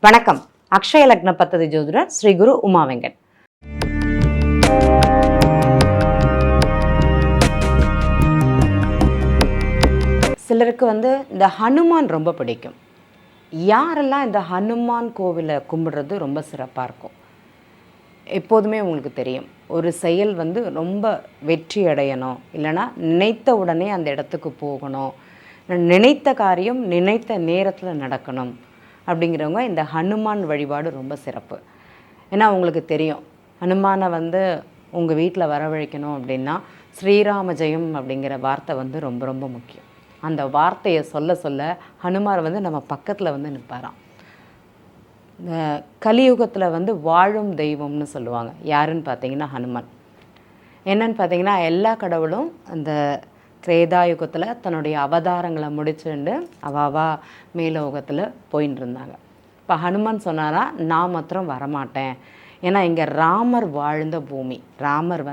வணக்கம். அக்ஷய லக்ன பத்ததி ஜோதிடர் ஸ்ரீ குரு உமா வெங்கட். சிலருக்கு இந்த ஹனுமான் ரொம்ப பிடிக்கும். யாரெல்லாம் இந்த ஹனுமான் கோவிலை கும்பிடுறது ரொம்ப சிறப்பாக இருக்கும். எப்போதுமே உங்களுக்கு தெரியும், ஒரு செயல் ரொம்ப வெற்றி அடையணும், இல்லைனா நினைத்த உடனே அந்த இடத்துக்கு போகணும், நினைத்த காரியம் நினைத்த நேரத்தில் நடக்கணும் அப்படிங்கிறவங்க இந்த ஹனுமான் வழிபாடு ரொம்ப சிறப்பு. ஏன்னா உங்களுக்கு தெரியும், ஹனுமானை உங்கள் வீட்டில் வரவழைக்கணும் அப்படின்னா ஸ்ரீராம ஜெயம் அப்படிங்கிற வார்த்தை ரொம்ப ரொம்ப முக்கியம். அந்த வார்த்தையை சொல்ல சொல்ல ஹனுமார் நம்ம பக்கத்தில் நிற்பாராம். இந்த கலியுகத்தில் வாழும் தெய்வம்னு சொல்லுவாங்க. யாருன்னு பார்த்தீங்கன்னா ஹனுமான். என்னன்னு பார்த்தீங்கன்னா, எல்லா கடவுளும் அந்த திரேதாயுகத்தில் தன்னுடைய அவதாரங்களை முடிச்சுண்டு அவாவா மேலோகத்தில் போயின்னு இருந்தாங்க. இப்போ ஹனுமான் சொன்னாரா, நான் மாத்திரம் வரமாட்டேன், ஏன்னா இங்கே ராமர் வாழ்ந்த பூமி, ராமர்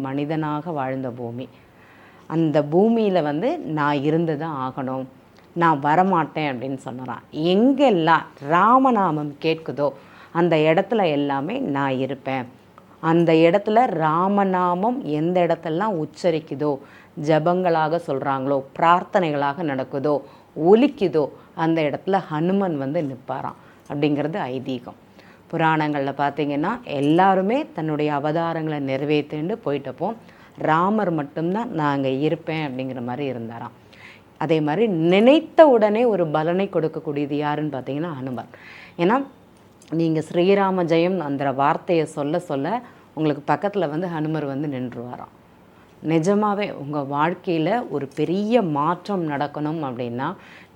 மனிதனாக வாழ்ந்த பூமி, அந்த பூமியில் நான் இருந்து தான் ஆகணும், நான் வரமாட்டேன் அப்படின்னு சொன்னாராம். எங்கெல்லாம் ராமநாமம் கேட்குதோ அந்த இடத்துல எல்லாமே நான் இருப்பேன். அந்த இடத்துல ராமநாமம் எந்த இடத்துலலாம் உச்சரிக்குதோ, ஜபங்களாக சொல்கிறாங்களோ, பிரார்த்தனைகளாக நடக்குதோ, ஒலிக்குதோ, அந்த இடத்துல ஹனுமன் நிற்பாராம் அப்படிங்கிறது ஐதீகம். புராணங்களில் பார்த்திங்கன்னா எல்லாருமே தன்னுடைய அவதாரங்களை நிறைவேற்றிண்டு போயிட்டப்போ ராமர் மட்டும்தான் நான் அங்கே இருப்பேன் அப்படிங்கிற மாதிரி இருந்தாராம். அதே மாதிரி நினைத்த உடனே ஒரு பலனை கொடுக்கக்கூடியது யாருன்னு பார்த்தீங்கன்னா ஹனுமான். ஏன்னா நீங்கள் ஸ்ரீராம ஜெயம் அந்த வார்த்தையை சொல்ல சொல்ல உங்களுக்கு பக்கத்தில் ஹனுமர் நின்றுவாராம். நிஜமாகவே உங்கள் வாழ்க்கையில் ஒரு பெரிய மாற்றம் நடக்கணும் அப்படின்னா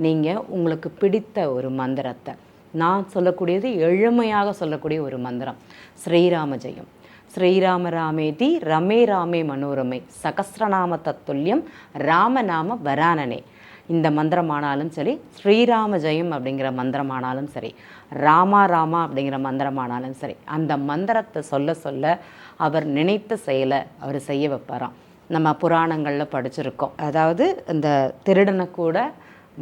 நீங்கள் உங்களுக்கு பிடித்த ஒரு மந்திரத்தை, நான் சொல்லக்கூடியது எளிமையாக சொல்லக்கூடிய ஒரு மந்திரம், ஸ்ரீராம ஜெயம். ஸ்ரீராம ராமேதி ரமே ராமே மனோரமை சகஸ்ரநாம தத்துல்யம் ராமநாம வரானனே. இந்த மந்திரமானாலும் சரி, ஸ்ரீராம ஜெயம் அப்படிங்கிற மந்திரமானாலும் சரி, ராமா ராமா அப்படிங்கிற மந்திரமானாலும் சரி, அந்த மந்திரத்தை சொல்ல சொல்ல அவர் நினைத்த செயலை அவர் செய்ய வைப்பாராம். நம்ம புராணங்களில் படிச்சிருக்கோம். அதாவது இந்த திருடனை கூட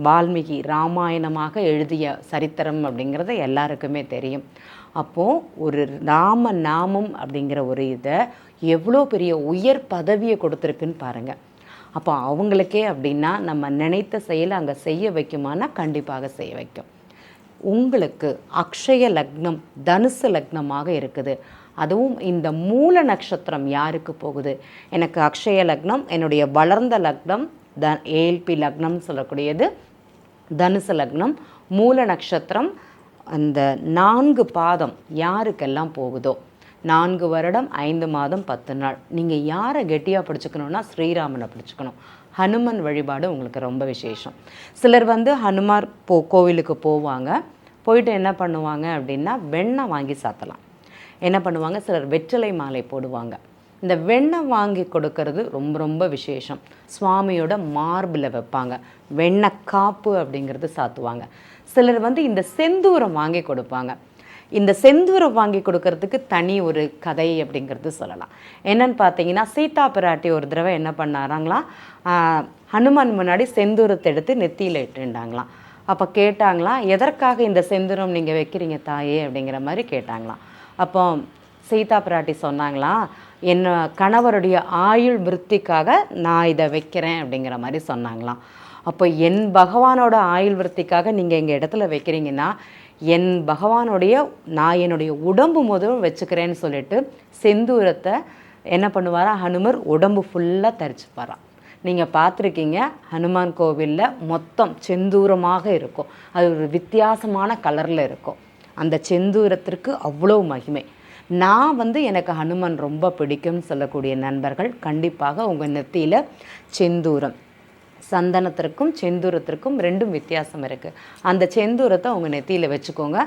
வால்மீகி ராமாயணமாக எழுதிய சரித்திரம் அப்படிங்கிறது எல்லாருக்குமே தெரியும். அப்போது ஒரு ராம நாமம் அப்படிங்கிற ஒரு இதை எவ்வளோ பெரிய உயர் பதவியை கொடுத்துருக்குன்னு பாருங்கள். அப்போ அவங்களுக்கே அப்படின்னா நம்ம நினைத்த செயலை அங்கே செய்ய வைக்குமானா கண்டிப்பாக செய்ய வைக்கும். உங்களுக்கு அக்ஷய லக்னம் தனுசு லக்னமாக இருக்குது, அதுவும் இந்த மூல நட்சத்திரம் யாருக்கு போகுது, எனக்கு அக்ஷய லக்னம், என்னுடைய வளர்ந்த லக்னம் ஏல்பி லக்னம் சொல்லக்கூடியது தனுசு லக்னம், மூல நட்சத்திரம் அந்த 4 பாதம் யாருக்கெல்லாம் போகுதோ, 4 வருடம் 5 மாதம் 10 நாள், நீங்கள் யாரை கெட்டியாக பிடிச்சிக்கணுன்னா ஸ்ரீராமனை பிடிச்சிக்கணும். ஹனுமன் வழிபாடு உங்களுக்கு ரொம்ப விசேஷம். சிலர் ஹனுமார் கோவிலுக்கு போவாங்க, போயிட்டு என்ன பண்ணுவாங்க அப்படின்னா வெண்ணெய் வாங்கி சாத்தலாம். என்ன பண்ணுவாங்க, சிலர் வெற்றிலை மாலை போடுவாங்க. இந்த வெண்ணெய் வாங்கி கொடுக்கறது ரொம்ப ரொம்ப விசேஷம். சுவாமியோட மார்பில் வைப்பாங்க. வெண்ணெய் காப்பு அப்படிங்கிறது சாத்துவாங்க. சிலர் இந்த செந்தூரம் வாங்கி கொடுப்பாங்க. இந்த செந்தூரம் வாங்கி கொடுக்கறதுக்கு தனி ஒரு கதை அப்படிங்கிறது சொல்லலாம். என்னன்னு பார்த்தீங்கன்னா, சீதா பிராட்டி ஒரு தடவை என்ன பண்ணாராங்களாம், ஹனுமான் முன்னாடி செந்தூரத்தை எடுத்து நெத்தியில் இட்டுண்டாங்களாம். அப்போ கேட்டாங்களாம், எதற்காக இந்த செந்தூரம் நீங்கள் வைக்கிறீங்க தாயே அப்படிங்கிற மாதிரி கேட்டாங்களாம். அப்போ சீதா பிராட்டி சொன்னாங்களாம், என் கணவருடைய ஆயுள் விருத்திக்காக நான் இதை வைக்கிறேன் அப்படிங்கிற மாதிரி சொன்னாங்களாம். அப்போ என் பகவானோட ஆயுள் விருத்திக்காக நீங்கள் எங்கள் இடத்துல வைக்கிறீங்கன்னா என் பகவானுடைய நான் என்னுடைய உடம்பு முதலும் வச்சுக்கிறேன்னு சொல்லிட்டு செந்தூரத்தை என்ன பண்ணுவாரா, ஹனுமர் உடம்பு ஃபுல்லாக தரிச்சுப்பாராம். நீங்கள் பார்த்துருக்கீங்க, ஹனுமான் கோவிலில் மொத்தம் செந்தூரமாக இருக்கும். அது ஒரு வித்தியாசமான கலரில் இருக்கும். அந்த செந்தூரத்திற்கு அவ்வளோ மகிமை. நான் எனக்கு ஹனுமான் ரொம்ப பிடிக்கும்னு சொல்லக்கூடிய நண்பர்கள் கண்டிப்பாக உங்கள் நெத்தியில் செந்தூரம், சந்தனத்திற்கும் செந்தூரத்திற்கும் 2 வித்தியாசம் இருக்குது. அந்த செந்தூரத்தை உங்கள் நெத்தியில் வச்சுக்கோங்க,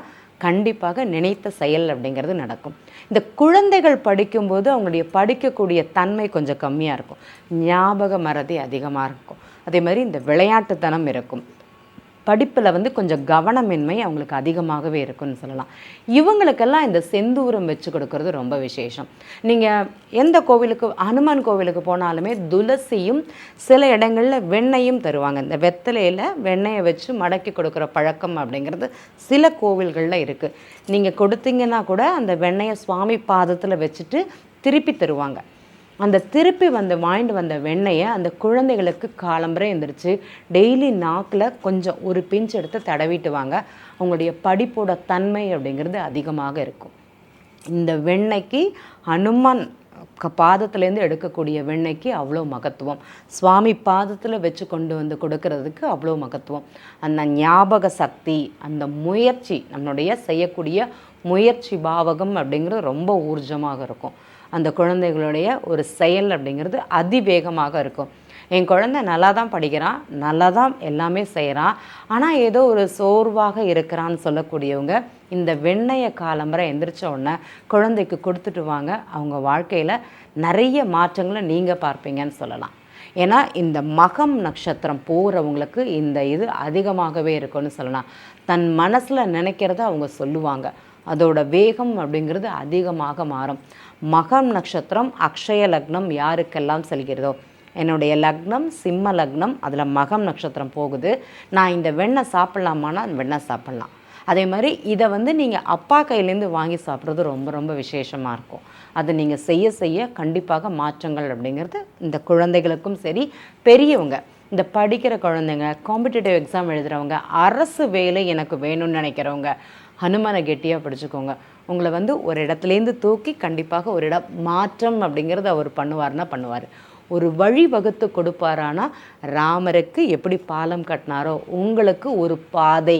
கண்டிப்பாக நினைத்த செயல் அப்படிங்கிறது நடக்கும். இந்த குழந்தைகள் படிக்கும்போது அவங்களுடைய படிக்கக்கூடிய தன்மை கொஞ்சம் கம்மியாக இருக்கும், ஞாபக மறதி அதிகமாக இருக்கும். அதே மாதிரி இந்த விளையாட்டுத்தனம் இருக்கும். படிப்பில் வந்து கொஞ்சம் கவனமின்மை அவங்களுக்கு அதிகமாகவே இருக்குன்னு சொல்லலாம். இவங்களுக்கெல்லாம் இந்த செந்தூரம் வச்சு கொடுக்கறது ரொம்ப விசேஷம். நீங்கள் எந்த கோவிலுக்கு, ஹனுமான் கோவிலுக்கு போனாலுமே துளசியும் சில இடங்களில் வெண்ணெயும் தருவாங்க. இந்த வெத்தலையில் வெண்ணெயை வச்சு மடக்கி கொடுக்குற பழக்கம் அப்படிங்கிறது சில கோவில்களில் இருக்குது. நீங்கள் கொடுத்தீங்கன்னா கூட அந்த வெண்ணெயை சுவாமி பாதத்தில் வச்சுட்டு திருப்பி தருவாங்க. அந்த திருப்பி வாங்கிட்டு வந்த வெண்ணெயை அந்த குழந்தைகளுக்கு காலம்பரை எழுந்திரிச்சு டெய்லி நாக்கில் கொஞ்சம் ஒரு பிஞ்ச் எடுத்து தடவிட்டு வாங்க. அவங்களுடைய படிப்போட தன்மை அப்படிங்கிறது அதிகமாக இருக்கும். இந்த வெண்ணெய்க்கு ஹனுமான் பாதத்துலேருந்து எடுக்கக்கூடிய வெண்ணெய்க்கு அவ்வளோ மகத்துவம், சுவாமி பாதத்தில் வச்சு கொண்டு வந்து கொடுக்கறதுக்கு அவ்வளோ மகத்துவம். அந்த ஞாபக சக்தி, அந்த முயற்சி, நம்மளுடைய செய்யக்கூடிய முயற்சி பாவகம் அப்படிங்கிறது ரொம்ப ஊர்ஜமாக இருக்கும். அந்த குழந்தைகளுடைய ஒரு செயல் அப்படிங்கிறது அதிவேகமாக இருக்கும். என் குழந்தை நல்லா தான் படிக்கிறான், நல்லா தான் எல்லாமே செய்கிறான், ஆனால் ஏதோ ஒரு சோர்வாக இருக்கிறான்னு சொல்லக்கூடியவங்க இந்த வெண்ணெயை காலம்பரை எந்திரிச்ச உடனே குழந்தைக்கு கொடுத்துட்டு வாங்க. அவங்க வாழ்க்கையில் நிறைய மாற்றங்களை நீங்கள் பார்ப்பீங்கன்னு சொல்லலாம். ஏன்னா இந்த மகம் நட்சத்திரம் போகிறவங்களுக்கு இந்த இது அதிகமாகவே இருக்குன்னு சொல்லலாம். தன் மனசில் நினைக்கிறத அவங்க சொல்லுவாங்க. அதோட வேகம் அப்படிங்கிறது அதிகமாக மாறும். மகம் நட்சத்திரம் அக்ஷய லக்னம் யாருக்கெல்லாம் செல்கிறதோ, என்னுடைய லக்னம் சிம்ம லக்னம், அதில் மகம் நட்சத்திரம் போகுது, நான் இந்த வெண்ணெய் சாப்பிட்லாமான்னா அந்த வெண்ணெய் சாப்பிட்லாம். அதே மாதிரி இதை நீங்கள் அப்பா கையிலேருந்து வாங்கி சாப்பிட்றது ரொம்ப ரொம்ப விசேஷமாக இருக்கும். அதை நீங்கள் செய்ய செய்ய கண்டிப்பாக மாற்றங்கள் அப்படிங்கிறது இந்த குழந்தைகளுக்கும் சரி, பெரியவங்க, இந்த படிக்கிற குழந்தைங்க, காம்படிட்டிவ் எக்ஸாம் எழுதுகிறவங்க, அரசு வேலை எனக்கு வேணும்னு நினைக்கிறவங்க, ஹனுமானை கெட்டியாக பிடிச்சிக்கோங்க. உங்களை ஒரு இடத்துலேருந்து தூக்கி கண்டிப்பாக ஒரு இடம் மாற்றம் அப்படிங்கிறது அவர் பண்ணுவார். ஒரு வழி வகுத்து கொடுப்பாரானா, ராமருக்கு எப்படி பாலம் கட்டினாரோ உங்களுக்கு ஒரு பாதை,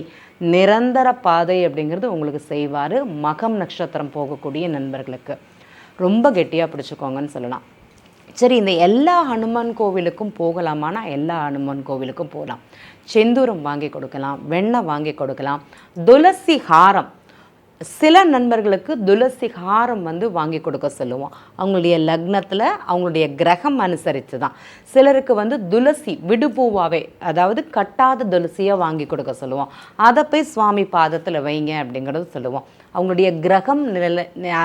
நிரந்தர பாதை அப்படிங்கிறது உங்களுக்கு செய்வார். மகம் நட்சத்திரம் போகக்கூடிய நண்பர்களுக்கு ரொம்ப கெட்டியாக பிடிச்சிக்கோங்கன்னு சொல்லலாம். சரி, இந்த எல்லா ஹனுமான் கோவிலுக்கும் போகலாமானா எல்லா ஹனுமான் கோவிலுக்கும் போகலாம். செந்தூரம் வாங்கி கொடுக்கலாம், வெண்ணெய் வாங்கி கொடுக்கலாம், துளசி ஹாரம், சில நண்பர்களுக்கு துளசி ஹாரம் வாங்கி கொடுக்க சொல்லுவோம். அவங்களுடைய லக்னத்தில் அவங்களுடைய கிரகம் அனுசரித்து தான். சிலருக்கு துளசி விடுபூவாகவே, அதாவது கட்டாத துளசியாக வாங்கி கொடுக்க சொல்லுவோம். அதை போய் சுவாமி பாதத்தில் வைங்க அப்படிங்கிறது சொல்லுவோம். அவங்களுடைய கிரகம்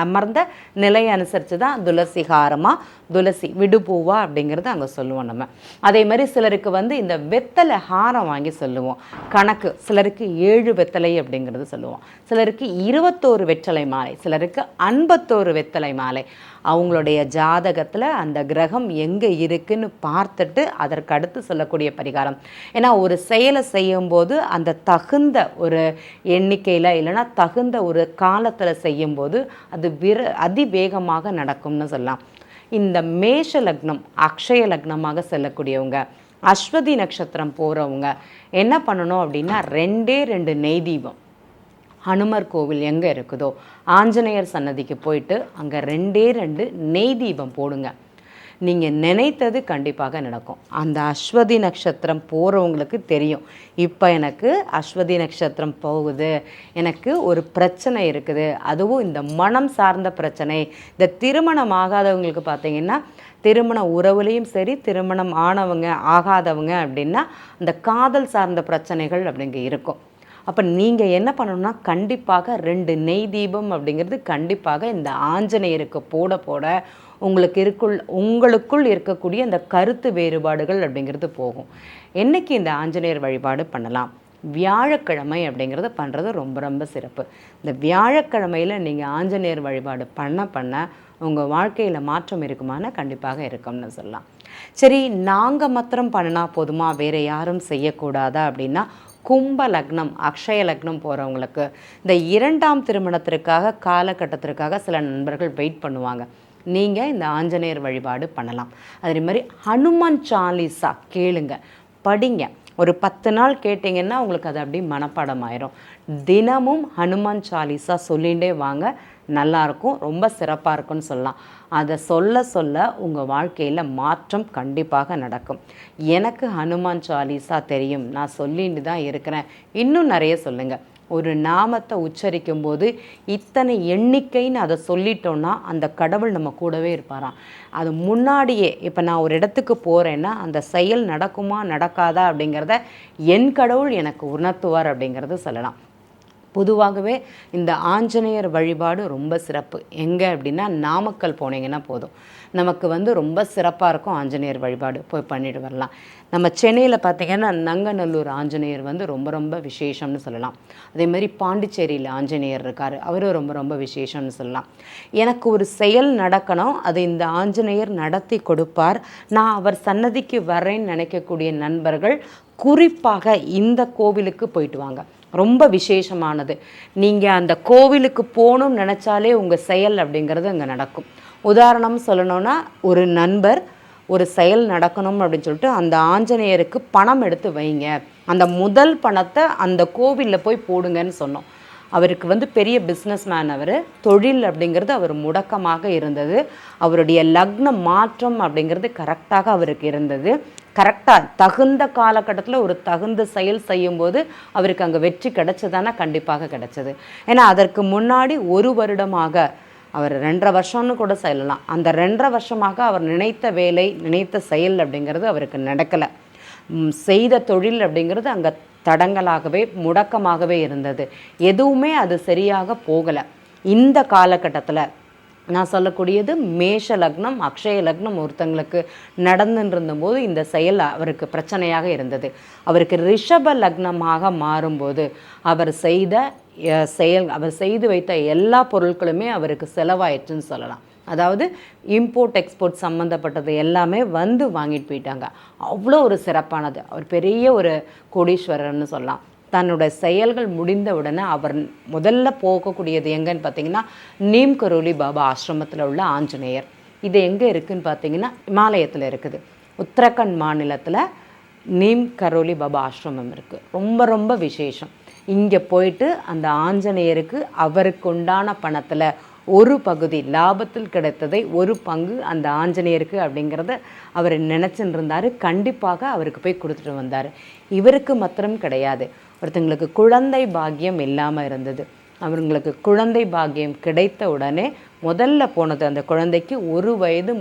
அமர்ந்த நிலையை அனுசரித்து தான் துளசி ஹாரமாக, துளசி விடுபூவா அப்படிங்கிறது அங்கே சொல்லுவோம் நம்ம. அதே மாதிரி சிலருக்கு இந்த வெத்தலை ஹாரம் வாங்கி சொல்லுவோம். கணக்கு சிலருக்கு 7 வெத்தலை அப்படிங்கிறது சொல்லுவோம். சிலருக்கு 21 வெத்தலை மாலை, சிலருக்கு 51 வெத்தலை மாலை. அவங்களுடைய ஜாதகத்தில் அந்த கிரகம் எங்கே இருக்குன்னு பார்த்துட்டு அதற்கு அடுத்து சொல்லக்கூடிய பரிகாரம். ஏன்னா ஒரு செயலை செய்யும்போது அந்த தகுந்த ஒரு எண்ணிக்கையில் இல்லைன்னா தகுந்த ஒரு காலத்தில் செய்யும்போது அது அதிவேகமாக நடக்கும்னு சொல்லலாம். இந்த மேஷ லக்னம் அக்ஷய லக்னமாக செல்லக்கூடியவங்க, அஸ்வதி நட்சத்திரம் போகிறவங்க என்ன பண்ணணும் அப்படின்னா, 2 நெய் தீபம் ஹனுமர் கோவில் எங்கே இருக்குதோ ஆஞ்சநேயர் சன்னதிக்கு போயிட்டு அங்கே 2 நெய் தீபம் போடுங்க. நீங்கள் நினைத்தது கண்டிப்பாக நடக்கும். அந்த அஸ்வதி நட்சத்திரம் போகிறவங்களுக்கு தெரியும், இப்போ எனக்கு அஸ்வதி நட்சத்திரம் போகுது, எனக்கு ஒரு பிரச்சனை இருக்குது, அதுவும் இந்த மனம் சார்ந்த பிரச்சனை. இந்த திருமணம் ஆகாதவங்களுக்கு பார்த்திங்கன்னா, திருமண உறவுலேயும் சரி, திருமணம் ஆனவங்க ஆகாதவங்க அப்படின்னா அந்த காதல் சார்ந்த பிரச்சனைகள் அப்படிங்க இருக்கும். அப்போ நீங்கள் என்ன பண்ணணும்னா, கண்டிப்பாக 2 நெய் தீபம் அப்படிங்கிறது கண்டிப்பாக இந்த ஆஞ்சநேயருக்கு போட உங்களுக்குள் இருக்கக்கூடிய இந்த கருத்து வேறுபாடுகள் அப்படிங்கிறது போகும். என்றைக்கு இந்த ஆஞ்சநேயர் வழிபாடு பண்ணலாம்? வியாழக்கிழமை அப்படிங்கிறத பண்ணுறது ரொம்ப ரொம்ப சிறப்பு. இந்த வியாழக்கிழமையில் நீங்கள் ஆஞ்சநேயர் வழிபாடு பண்ண உங்கள் வாழ்க்கையில் மாற்றம் இருக்குமானா கண்டிப்பாக இருக்கும்னு சொல்லலாம். சரி, நாங்கள் மாத்திரம் பண்ணினா போதுமா, வேறு யாரும் செய்யக்கூடாதா அப்படின்னா, கும்ப லக்னம் அக்ஷய லக்னம் போகிறவங்களுக்கு இந்த 2ஆம் திருமணத்திற்காக காலகட்டத்திற்காக சில நண்பர்கள் வெயிட் பண்ணுவாங்க. நீங்கள் இந்த ஆஞ்சநேயர் வழிபாடு பண்ணலாம். அதே மாதிரி ஹனுமான் சாலிசா கேளுங்க, படிங்க. ஒரு 10 நாள் கேட்டிங்கன்னா உங்களுக்கு அது அப்படியே மனப்பாடம் ஆயிரும். தினமும் ஹனுமான் சாலிசா சொல்லிகிட்டே வாங்க, நல்லாயிருக்கும், ரொம்ப சிறப்பாக இருக்கும்னு சொல்லலாம். அதை சொல்ல சொல்ல உங்கள் வாழ்க்கையில் மாற்றம் கண்டிப்பாக நடக்கும். எனக்கு ஹனுமான் சாலிசா தெரியும், நான் சொல்லிட்டு தான் இருக்கிறேன், இன்னும் நிறைய சொல்லுங்கள். ஒரு நாமத்தை உச்சரிக்கும் போது இத்தனை எண்ணிக்கைன்னு அதை சொல்லிட்டோன்னா அந்த கடவுள் நம்ம கூடவே இருப்பாராம். அது முன்னாடியே இப்போ நான் ஒரு இடத்துக்கு போகிறேன்னா அந்த செயல் நடக்குமா நடக்காதா அப்படிங்கிறத என் கடவுள் எனக்கு உணர்த்துவார் அப்படிங்கிறது சொல்லலாம். பொதுவாகவே இந்த ஆஞ்சநேயர் வழிபாடு ரொம்ப சிறப்பு. எங்கே அப்படின்னா நாமக்கல் போனீங்கன்னா போதும், நமக்கு ரொம்ப சிறப்பாக இருக்கும் ஆஞ்சநேயர் வழிபாடு, போய் பண்ணிட்டு வரலாம். நம்ம சென்னையில் பார்த்திங்கன்னா நங்கநல்லூர் ஆஞ்சநேயர் ரொம்ப ரொம்ப விசேஷம்னு சொல்லலாம். அதே மாதிரி பாண்டிச்சேரியில் ஆஞ்சநேயர் இருக்கார், அவரும் ரொம்ப ரொம்ப விசேஷம்னு சொல்லலாம். எனக்கு ஒரு செயல் நடக்கணும், அதை இந்த ஆஞ்சநேயர் நடத்தி கொடுப்பார், நான் அவர் சன்னதிக்கு வரேன்னு நினைக்கக்கூடிய நண்பர்கள் குறிப்பாக இந்த கோவிலுக்கு போயிட்டு வாங்க. ரொம்ப விசேஷமானது. நீங்கள் அந்த கோவிலுக்கு போகணும்னு நினச்சாலே உங்கள் செயல் அப்படிங்கிறது அங்கே நடக்கும். உதாரணம் சொல்லணும்னா, ஒரு நண்பர் ஒரு செயல் நடக்கணும் அப்படின்னு சொல்லிட்டு அந்த ஆஞ்சநேயருக்கு பணம் எடுத்து வைங்க, அந்த முதல் பணத்தை அந்த கோவிலில் போய் போடுங்கன்னு சொன்னோம். அவருக்கு பெரிய பிஸ்னஸ் மேன், அவர் தொழில் அப்படிங்கிறது அவர் முடக்கமாக இருந்தது, அவருடைய லக்ன மாற்றம் அப்படிங்கிறது கரெக்டாக அவருக்கு இருந்தது. கரெக்டாக தகுந்த காலகட்டத்தில் ஒரு தகுந்த செயல் செய்யும்போது அவருக்கு அங்கே வெற்றி கிடைச்சதானா கண்டிப்பாக கிடைச்சது. ஏன்னா அதற்கு முன்னாடி 1 வருடமாக, அவர் 2.5 வருஷம்னு கூட சொல்லலாம், அந்த 2.5 வருஷமாக அவர் நினைத்த வேலை நினைத்த செயல் அப்படிங்கிறது அவருக்கு நடக்கலை. செய்த தொழில் அப்படிங்கிறது அங்கே தடங்கலாகவே முடக்கமாகவே இருந்தது, எதுவுமே அது சரியாக போகலை. இந்த காலகட்டத்தில் நான் சொல்லக்கூடியது மேஷ லக்னம் அக்ஷய லக்னம் ஒருத்தங்களுக்கு நடந்துருந்தபோது இந்த செயல் அவருக்கு பிரச்சனையாக இருந்தது. அவருக்கு ரிஷப லக்னமாக மாறும்போது அவர் செய்து வைத்த எல்லா பொருட்களுமே அவருக்கு செலவாயிடுச்சுன்னு சொல்லலாம். அதாவது இம்போர்ட் எக்ஸ்போர்ட் சம்மந்தப்பட்டது எல்லாமே வாங்கிட்டு போயிட்டாங்க. அவ்வளோ ஒரு சிறப்பானது. அவர் பெரிய ஒரு கோடீஸ்வரர்னு சொல்லலாம். தன்னோட செயல்கள் முடிந்த உடனே அவர் முதல்ல போகக்கூடியது எங்கன்னு பார்த்தீங்கன்னா நீம் கரோலி பாபா ஆசிரமத்தில் உள்ள ஆஞ்சநேயர். இது எங்கே இருக்குதுன்னு பார்த்தீங்கன்னா இமாலயத்தில் இருக்குது. உத்தரகண்ட் மாநிலத்தில் நீம் கரோலி பாபா ஆசிரமம் இருக்குது. ரொம்ப ரொம்ப விசேஷம். இங்கே போயிட்டு அந்த ஆஞ்சநேயருக்கு அவருக்கு உண்டான பணத்தில் ஒரு பகுதி லாபத்தில் கிடைத்ததை ஒரு பங்கு அந்த ஆஞ்சநேயருக்கு அப்படிங்கிறத அவர் நினச்சின்னு இருந்தார். கண்டிப்பாக அவருக்கு போய் கொடுத்துட்டு வந்தார். இவருக்கு மாத்திரம் கிடையாது, ஒருத்தங்களுக்கு குழந்தை பாக்கியம் இல்லாமல் இருந்தது, அவங்களுக்கு குழந்தை பாக்கியம் கிடைத்த உடனே முதல்ல போனது அந்த குழந்தைக்கு 1 வயது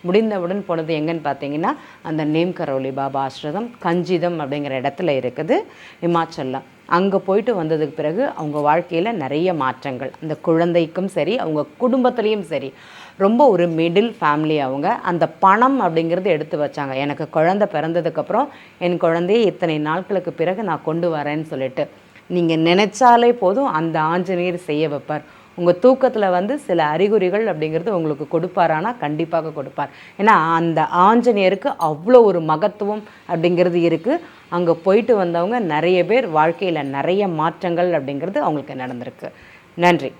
முடிந்தவுடன் போனது எங்கன்னு பார்த்தீங்கன்னா அந்த நேம் கரோலி பாபா ஆசிரமம் கஞ்சிதம் அப்படிங்கிற இடத்துல இருக்குது, இமாச்சலில். அங்கே போயிட்டு வந்ததுக்கு பிறகு அவங்க வாழ்க்கையில் நிறைய மாற்றங்கள், அந்த குழந்தைக்கும் சரி அவங்க குடும்பத்துலேயும் சரி. ரொம்ப ஒரு மிடில் ஃபேமிலி அவங்க. அந்த பணம் அப்படிங்கிறது எடுத்து வச்சாங்க. எனக்கு குழந்தை பிறந்ததுக்கப்புறம் என் குழந்தையை இத்தனை நாட்களுக்கு பிறகு நான் கொண்டு வரேன்னு சொல்லிட்டு நீங்கள் நினச்சாலே போதும் அந்த ஆஞ்சநேயர் செய்ய வைப்பார். உங்கள் தூக்கத்தில் சில அறிகுறிகள் அப்படிங்கிறது உங்களுக்கு கொடுப்பாரானா கண்டிப்பாக கொடுப்பார். ஏன்னா அந்த ஆஞ்சநேயருக்கு அவ்வளோ ஒரு மகத்துவம் அப்படிங்கிறது இருக்குது. அங்கே போயிட்டு வந்தவங்க நிறைய பேர் வாழ்க்கையில் நிறைய மாற்றங்கள் அப்படிங்கிறது அவங்களுக்கு நடந்திருக்கு. நன்றி.